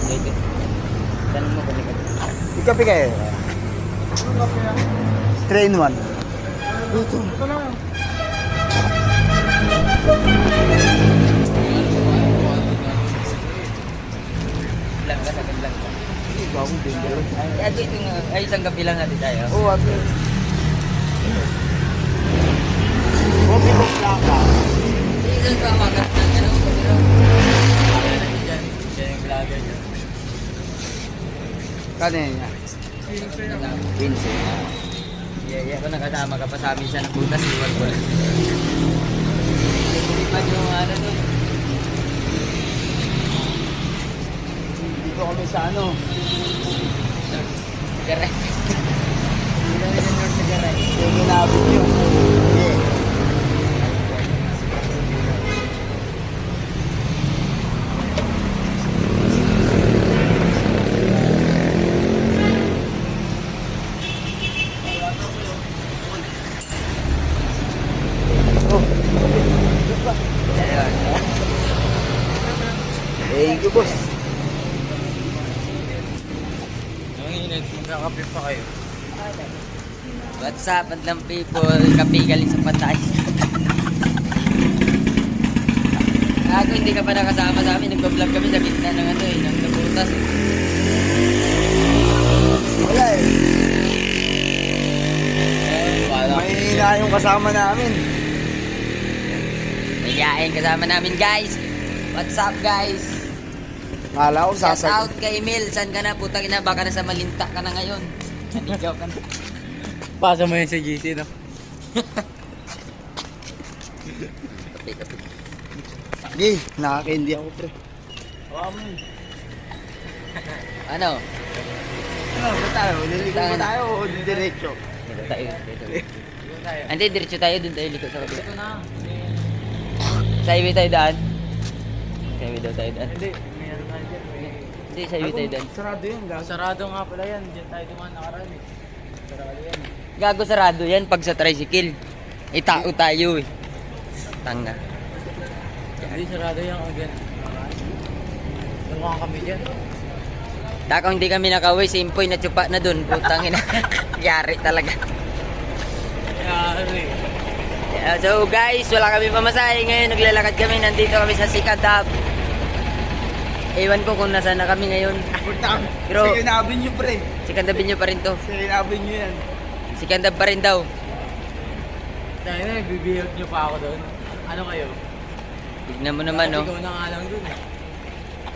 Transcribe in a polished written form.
Dito. Tanong mo kung may kape. May kape kayo? Train 1. Dito. Ito lang. Lang ka, sagad lang ka. Hindi, bagong dinero. Ay, isang kape lang natin tayo. Oo, ate. Coffee box lang ka. Isang pamagat ng ano, pero... Diyan yung vlogger dyan. Kano yan niya? Quince. Yeah, kung nakasama ka pa sa amin siya ng butas, iwan ko lang. Hindi pa yung ano doon. Dito kami sa ano? Garay. Hindi kami ng North sa Garay. Yung ginabot yun. Yeah. Oh. Ayun. Thank you, boss. Nanginginig, magkakape pa kayo. What's up, madlang people? Kape galing sa Patay. Ako, hindi ka pa nakasama sa amin. Nagpa-vlog kami sa gitna ng ano eh, ng nabutas. Wala eh. Wala. May hina yung kasama namin. Mayayain kasama namin, guys. What's up, guys? Kala ko Shout sasag. out kay Emil. Saan ka na? Putang ina, baka nasa Malinta ka na ngayon. Naligaw ka na. Pasa mo yun sa GC, no? Kape. Sige, nakaka-candy ako, pre. Ano? Ano, ba tayo? Niligo ba tayo o diretso? Dito tayo. Hindi, diretso tayo. Doon tayo likod sa kabila. Ito na. Sa highway tayo daan. Sa highway daw tayo daan. Hindi, mayroon tayo dyan. Hindi, sa highway tayo daan. Sarado yun, gago. Sarado nga pala yan. Diyan tayo dumaan nakaraan eh. Sarado yan. Gago sarado yan pag sa tricycle. Itao tayo eh. Tanga. Hindi, sarado yan. Again. Nakuha kami dyan. Dakaw hindi kami nakauwi, simpoy na tsupa na dun. Putang ina. Yari talaga. Yari. Yeah, so guys, wala kami pamasahe ngayon. Naglalakad kami. Nandito kami sa Sikadab. Ewan ko kung nasaan na kami ngayon. Putang. Pero- Sige, nabin nyo, pre. Sikandabin nyo pa rin to. Sige, nabin nyo yan. Sikandab pa rin daw. Tayo na, bibihag niyo pa ako doon. Ano kayo? Tignan mo naman, no? Ikaw na nga lang doon eh.